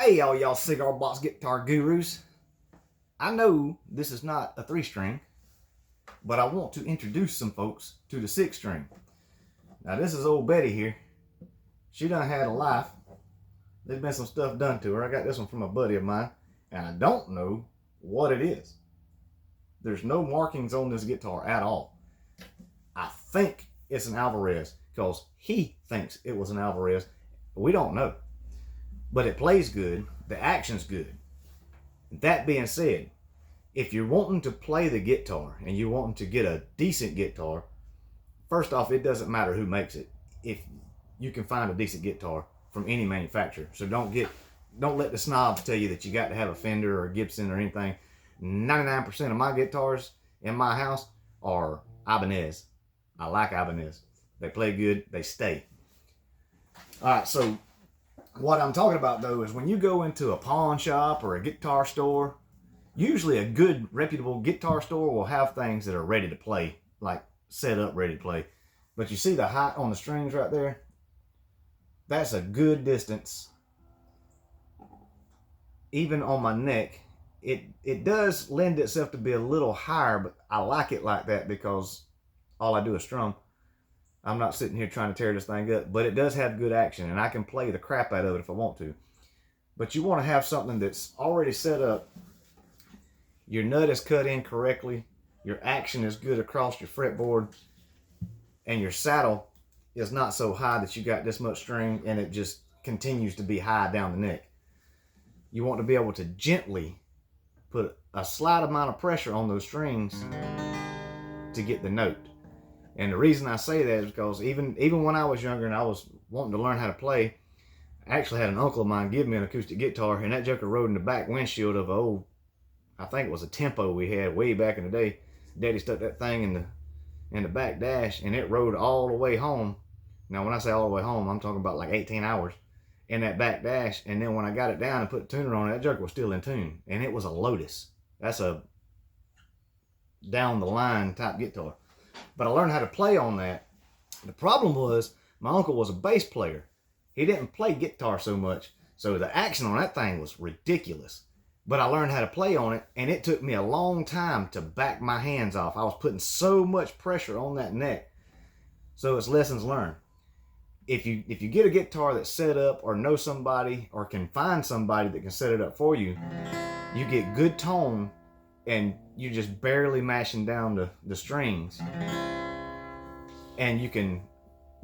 Hey, all y'all cigar box guitar gurus. I know this is not a 3-string, but I want to introduce some folks to the 6-string. Now, this is old Betty here. She done had a life. There's been some stuff done to her. I got this one from a buddy of mine, and I don't know what it is. There's no markings on this guitar at all. I think it's an Alvarez because he thinks it was an Alvarez. We don't know. But it plays good. The action's good. That being said, if you're wanting to play the guitar and you're wanting to get a decent guitar, first off, it doesn't matter who makes it. If you can find a decent guitar from any manufacturer. So don't let the snobs tell you that you got to have a Fender or a Gibson or anything. 99% of my guitars in my house are Ibanez. I like Ibanez. They play good. They stay. All right, so what I'm talking about, though, is when you go into a pawn shop or a guitar store, usually a good, reputable guitar store will have things that are ready to play, like set up, ready to play. But you see the height on the strings right there? That's a good distance. Even on my neck, it does lend itself to be a little higher, but I like it like that because all I do is strum. I'm not sitting here trying to tear this thing up, but it does have good action, and I can play the crap out of it if I want to. But you want to have something that's already set up. Your nut is cut in correctly. Your action is good across your fretboard. And your saddle is not so high that you got this much string and it just continues to be high down the neck. You want to be able to gently put a slight amount of pressure on those strings to get the note. And the reason I say that is because even when I was younger and I was wanting to learn how to play, I actually had an uncle of mine give me an acoustic guitar, and that joker rode in the back windshield of I think it was a Tempo we had way back in the day. Daddy stuck that thing in the back dash, and it rode all the way home. Now, when I say all the way home, I'm talking about like 18 hours in that back dash. And then when I got it down and put the tuner on it, that joker was still in tune, and it was a Lotus. That's a down the line type guitar. But I learned how to play on that. The problem was my uncle was a bass player. He didn't play guitar so much, so the action on that thing was ridiculous. But I learned how to play on it, and it took me a long time to back my hands off. I was putting so much pressure on that neck. So it's lessons learned. If you get a guitar that's set up, or know somebody, or can find somebody that can set it up for you, you get good tone, and you're just barely mashing down the strings. And you can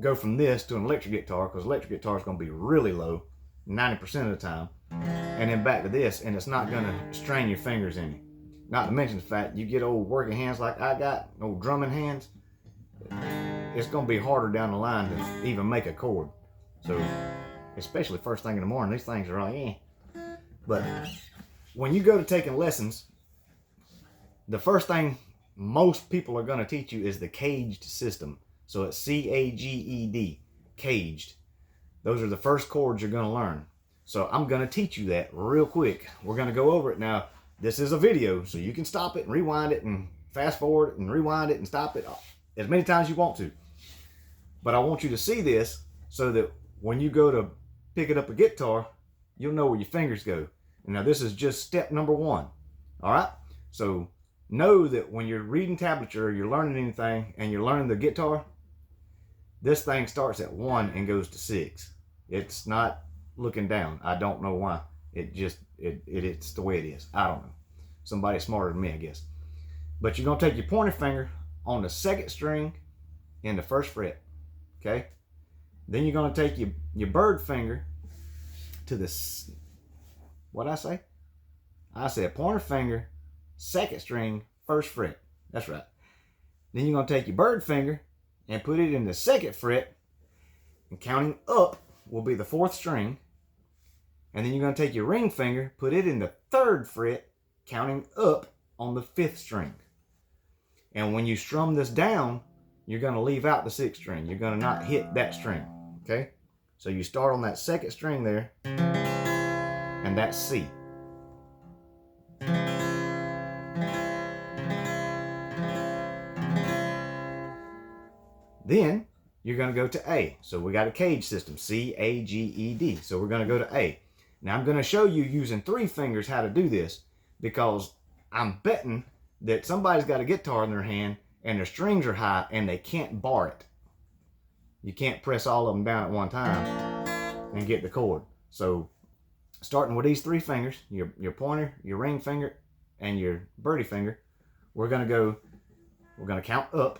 go from this to an electric guitar, because electric guitar is going to be really low 90% of the time. And then back to this, and it's not going to strain your fingers any. Not to mention the fact you get old working hands like I got, old drumming hands, it's going to be harder down the line to even make a chord. So, especially first thing in the morning, these things are like, But when you go to taking lessons, the first thing most people are going to teach you is the caged system. So it's C-A-G-E-D, caged. Those are the first chords you're going to learn. So I'm going to teach you that real quick. We're going to go over it now. This is a video, so you can stop it and rewind it and fast forward and rewind it and stop it as many times as you want to. But I want you to see this so that when you go to pick up a guitar, you'll know where your fingers go. And now this is just step number 1. All right? So know that when you're reading tablature, you're learning anything, and you're learning the guitar, this thing starts at 1 and goes to 6. It's not looking down. I don't know why. It's the way it is. I don't know. Somebody smarter than me, I guess. But you're going to take your pointer finger on the 2nd string in the 1st fret. Okay? Then you're going to take your bird finger to the... What'd I say? I said pointer finger, 2nd string, 1st fret. That's right. Then you're going to take your bird finger and put it in the 2nd fret, and counting up will be the 4th string. And then you're going to take your ring finger, put it in the 3rd fret, counting up on the 5th string. And when you strum this down, you're going to leave out the 6th string. You're going to not hit that string. Okay? So you start on that 2nd string there, and that's C. Then you're going to go to A. So we got a cage system, C-A-G-E-D. So we're going to go to A. Now I'm going to show you using 3 fingers how to do this, because I'm betting that somebody's got a guitar in their hand and their strings are high and they can't bar it. You can't press all of them down at one time and get the chord. So starting with these 3 fingers, your pointer, your ring finger, and your birdie finger, we're going to count up.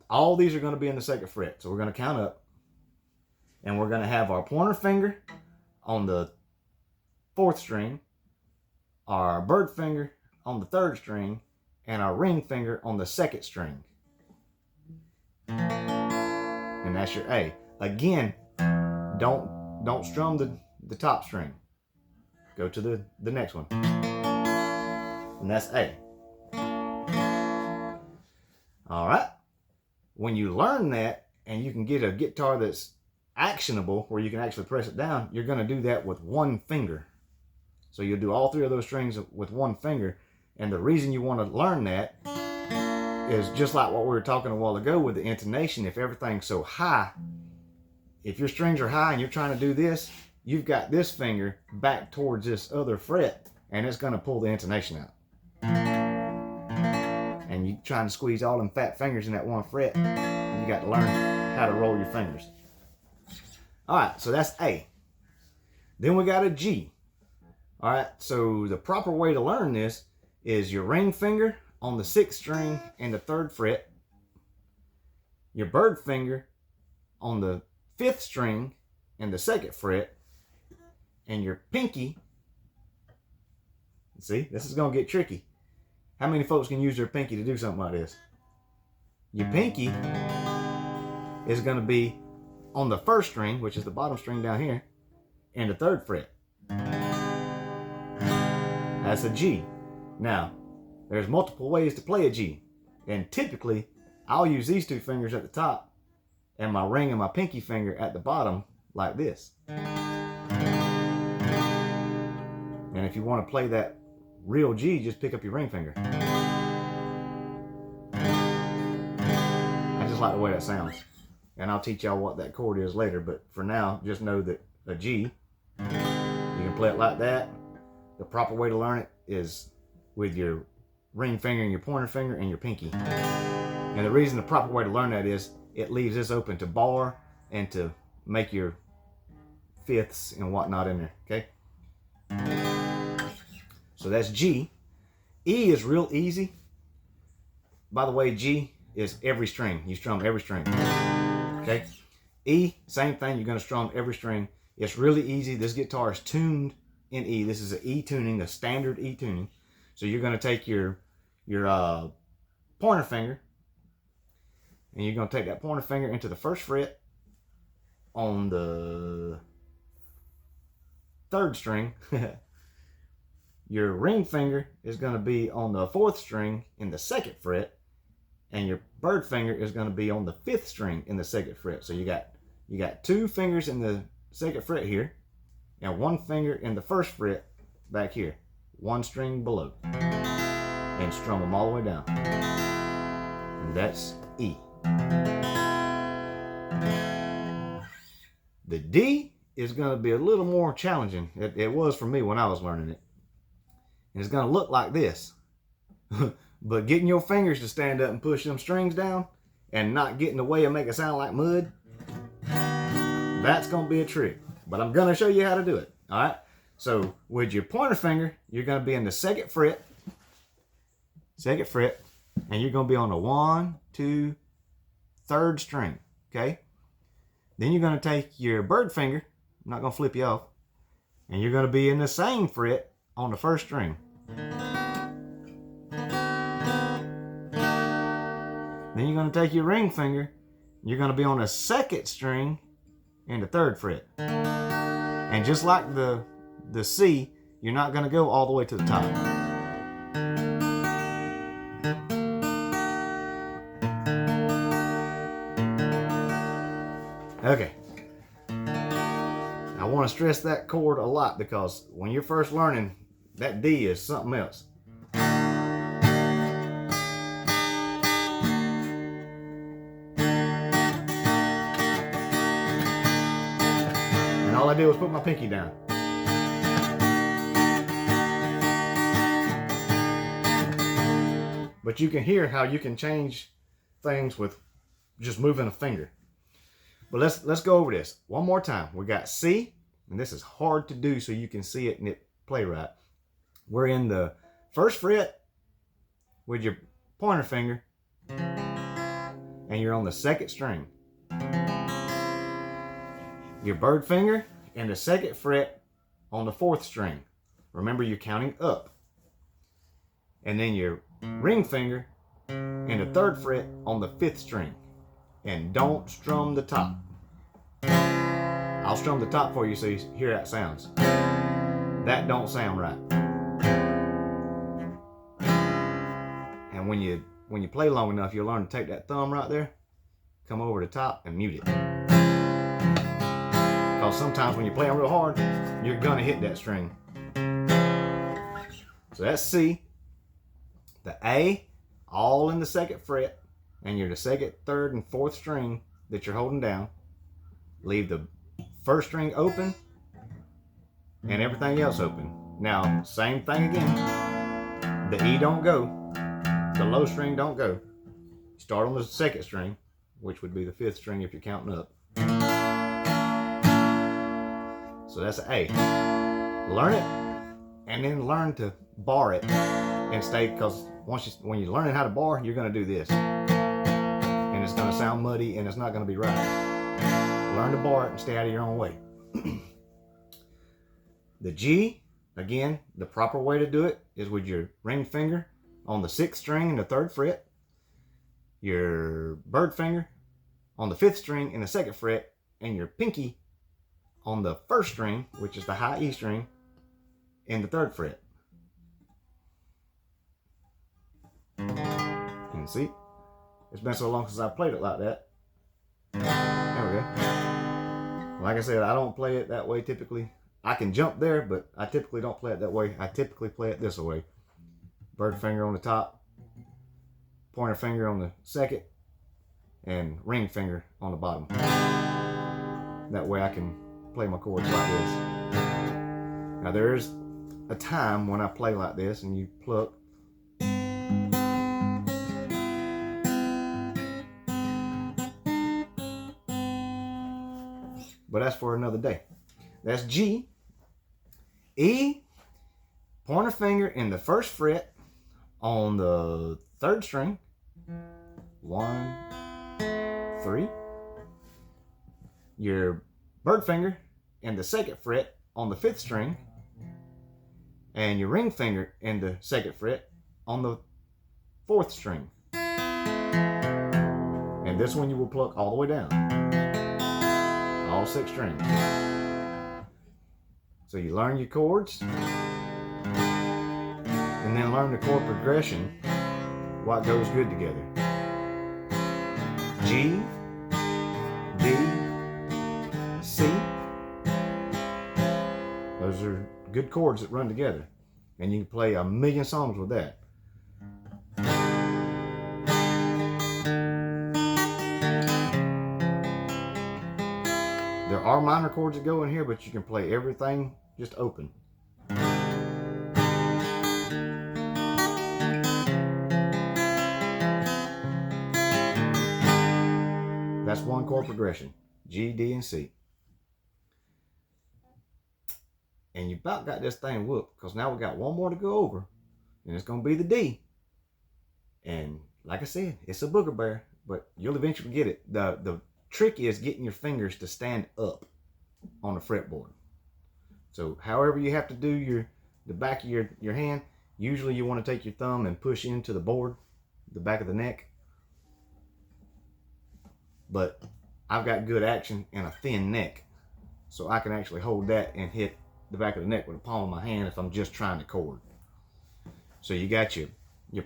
All these are going to be in the 2nd fret. So we're going to count up, and we're going to have our pointer finger on the 4th string, our bird finger on the 3rd string, and our ring finger on the 2nd string. And that's your A. Again, don't strum the top string. Go to the next one. And that's A. All right. When you learn that and you can get a guitar that's actionable where you can actually press it down, you're going to do that with 1 finger. So you'll do all 3 of those strings with 1 finger. And the reason you want to learn that is just like what we were talking a while ago with the intonation. If everything's so high, if your strings are high and you're trying to do this, you've got this finger back towards this other fret, and it's going to pull the intonation out. And you trying to squeeze all them fat fingers in that 1 fret, you got to learn how to roll your fingers. All right, so that's A. Then we got a G. All right, so the proper way to learn this is your ring finger on the 6th string and the 3rd fret, your bird finger on the 5th string and the 2nd fret, and your pinky. See, this is going to get tricky. How many folks can use their pinky to do something like this? Your pinky is going to be on the 1st string, which is the bottom string down here, and the 3rd fret. That's a G. Now, there's multiple ways to play a G. And typically, I'll use these 2 fingers at the top and my ring and my pinky finger at the bottom like this. And if you want to play that real G, just pick up your ring finger. I just like the way that sounds. And I'll teach y'all what that chord is later, but for now, just know that a G, you can play it like that. The proper way to learn it is with your ring finger and your pointer finger and your pinky. And the reason the proper way to learn that is it leaves this open to bar and to make your 5ths and whatnot in there, okay? So that's G. E is real easy. By the way, G is every string. You strum every string, okay? E, same thing. You're going to strum every string. It's really easy. This guitar is tuned in E. This is an E tuning, a standard E tuning. So you're going to take your pointer finger, and you're going to take that pointer finger into the 1st fret on the 3rd string. Your ring finger is going to be on the 4th string in the 2nd fret, and your bird finger is going to be on the 5th string in the 2nd fret. So you got 2 fingers in the 2nd fret here, and 1 finger in the 1st fret back here, 1 string below, and strum them all the way down. And that's E. The D is going to be a little more challenging. It was for me when I was learning it. And it's going to look like this. But getting your fingers to stand up and push them strings down and not get in the way and make it sound like mud, that's going to be a trick. But I'm going to show you how to do it. All right? So with your pointer finger, you're going to be in the 2nd fret, and you're going to be on the 1, 2, 3rd string, okay? Then you're going to take your bird finger, I'm not going to flip you off, and you're going to be in the same fret on the 1st string. Then you're going to take your ring finger, you're going to be on the 2nd string and the 3rd fret. And just like the C, you're not going to go all the way to the top. Okay. I want to stress that chord a lot because when you're first learning, that D is something else. And all I did was put my pinky down. But you can hear how you can change things with just moving a finger. But let's go over this one more time. We got C, and this is hard to do so you can see it and it play right. We're in the first fret with your pointer finger, and you're on the second string. Your bird finger and the second fret on the fourth string. Remember, you're counting up. And then your ring finger and the third fret on the fifth string. And don't strum the top. I'll strum the top for you so you hear how it sounds. That don't sound right. And when you play long enough, you'll learn to take that thumb right there, come over the top and mute it. Because sometimes when you're playing real hard, you're gonna hit that string. So that's C. The A, all in the second fret, and you're the second, third, and fourth string that you're holding down. Leave the first string open and everything else open. Now, same thing again. The E don't go. The low string don't go. Start on the second string, which would be the fifth string if you're counting up. So that's an A. Learn it, and then learn to bar it and stay, because when you're learning how to bar, you're going to do this. And it's going to sound muddy and it's not going to be right. Learn to bar it and stay out of your own way. The G, again, the proper way to do it is with your ring finger on the sixth string and the third fret, your bird finger on the fifth string and the second fret, and your pinky on the first string, which is the high E string, and the third fret. And see, it's been so long since I played it like that. There we go. Like I said, I don't play it that way typically. I can jump there, but I typically don't play it that way. I typically play it this way. Bird finger on the top, pointer finger on the second, and ring finger on the bottom. That way I can play my chords like this. Now there's a time when I play like this and you pluck. But that's for another day. That's G. E, pointer finger in the first fret on the third string. 1, 3. Your bird finger in the second fret on the fifth string. And your ring finger in the second fret on the fourth string. And this one you will pluck all the way down. All 6 strings. So you learn your chords, and then learn the chord progression, what goes good together. G, D, C. Those are good chords that run together, and you can play a million songs with that. There are minor chords that go in here, but you can play everything just open. That's one chord progression. G, D, and C. And you about got this thing whooped, because now we got one more to go over, and it's going to be the D. And like I said, it's a booger bear, but you'll eventually get it. The trick is getting your fingers to stand up on the fretboard. So however you have to do the back of your hand, usually you want to take your thumb and push into the board, the back of the neck. But I've got good action and a thin neck, so I can actually hold that and hit the back of the neck with the palm of my hand if I'm just trying to chord. So you got your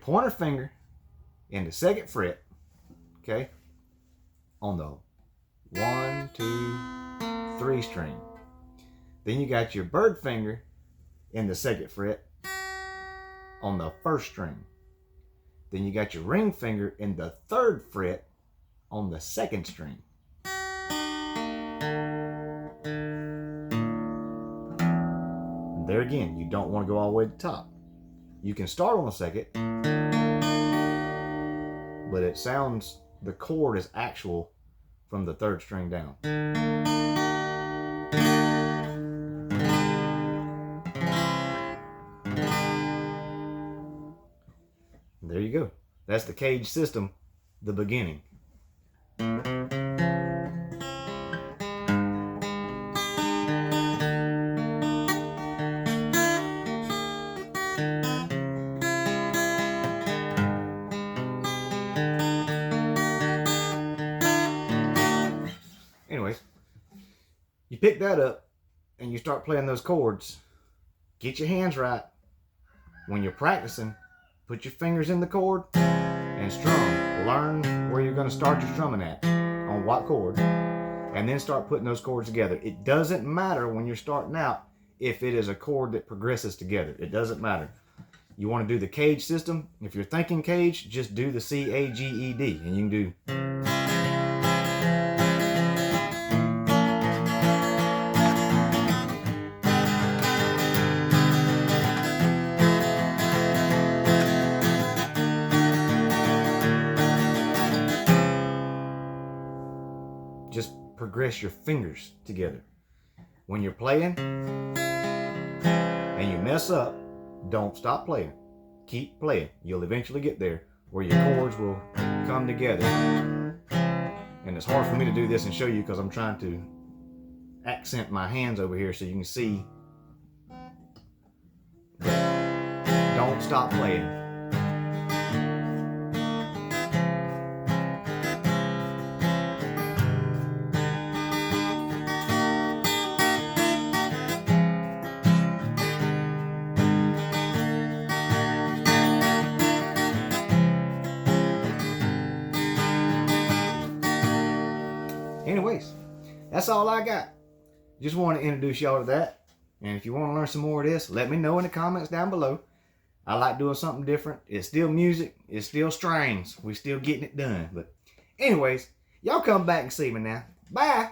pointer finger in the second fret, okay, on the 1, 2, 3 string. Then you got your bird finger in the second fret on the first string. Then you got your ring finger in the third fret on the second string. And there again, you don't want to go all the way to the top. You can start on the second, but it sounds, the chord is actual from the 3rd string down. There you go. That's the Cage system, the beginning. Anyways, you pick that up and you start playing those chords. Get your hands right. When you're practicing, put your fingers in the chord and strum. Learn where you're going to start your strumming at, on what chord, and then start putting those chords together. It doesn't matter when you're starting out if it is a chord that progresses together. It doesn't matter. You want to do the Cage system. If you're thinking Cage, just do the C-A-G-E-D, and you can do. Just progress your fingers together. When you're playing and you mess up, don't stop playing. Keep playing. You'll eventually get there where your chords will come together. And it's hard for me to do this and show you because I'm trying to accent my hands over here so you can see. Don't stop playing. Anyways, that's all I got. Just want to introduce y'all to that. And if you want to learn some more of this, let me know in the comments down below. I like doing something different. It's still music. It's still strings. We're still getting it done. But anyways, y'all come back and see me now. Bye.